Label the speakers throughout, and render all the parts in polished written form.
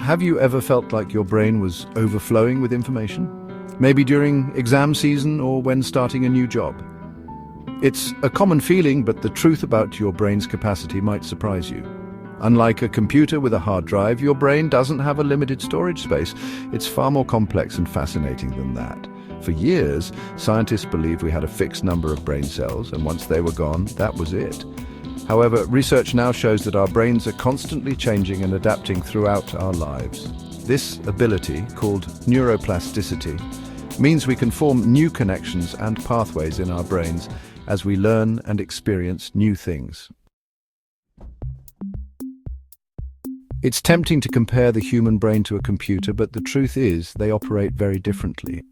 Speaker 1: Have you ever felt like your brain was overflowing with information? Maybe during exam season or when starting a new job. It's a common feeling, but the truth about your brain's capacity might surprise you. Unlike a computer with a hard drive, your brain doesn't have a limited storage space. It's far more complex and fascinating than that. For years, scientists believed we had a fixed number of brain cells, and once they were gone, that was it. However, research now shows that our brains are constantly changing and adapting throughout our lives. This ability, called neuroplasticity, means we can form new connections and pathways in our brains as we learn and experience new things. It's tempting to compare the human brain to a computer, but the truth is they operate very differently.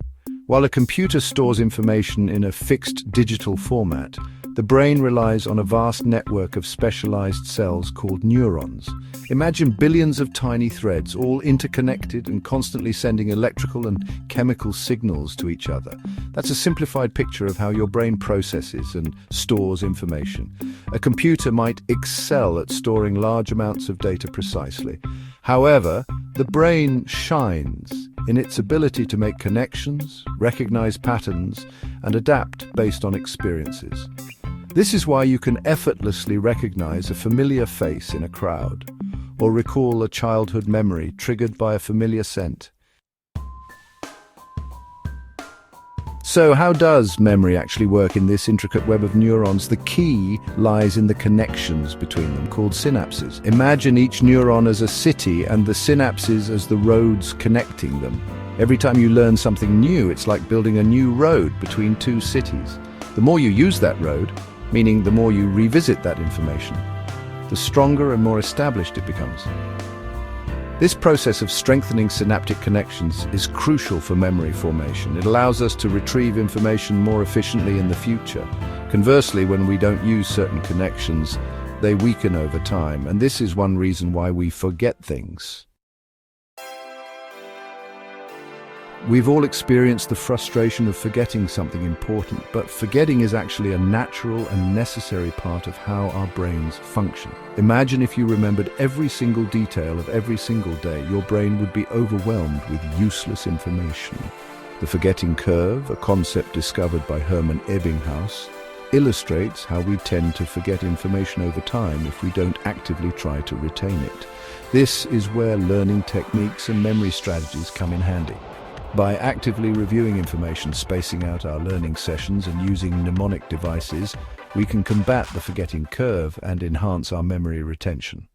Speaker 1: While a computer stores information in a fixed digital format, the brain relies on a vast network of specialized cells called neurons. Imagine billions of tiny threads, all interconnected and constantly sending electrical and chemical signals to each other. That's a simplified picture of how your brain processes and stores information. A computer might excel at storing large amounts of data precisely. However, the brain shines in its ability to make connections, recognize patterns, and adapt based on experiences. This is why you can effortlessly recognize a familiar face in a crowd, or recall a childhood memory triggered by a familiar scent. So how does memory actually work in this intricate web of neurons? The key lies in the connections between them, called synapses. Imagine each neuron as a city and the synapses as the roads connecting them. Every time you learn something new, it's like building a new road between two cities. The more you use that road, meaning the more you revisit that information, the stronger and more established it becomes. This process of strengthening synaptic connections is crucial for memory formation. It allows us to retrieve information more efficiently in the future. Conversely, when we don't use certain connections, they weaken over time, and this is one reason why we forget things. We've all experienced the frustration of forgetting something important, but forgetting is actually a natural and necessary part of how our brains function. Imagine if you remembered every single detail of every single day, your brain would be overwhelmed with useless information. The forgetting curve, a concept discovered by Hermann Ebbinghaus, illustrates how we tend to forget information over time if we don't actively try to retain it. This is where learning techniques and memory strategies come in handy. By actively reviewing information, spacing out our learning sessions, and using mnemonic devices, we can combat the forgetting curve and enhance our memory retention.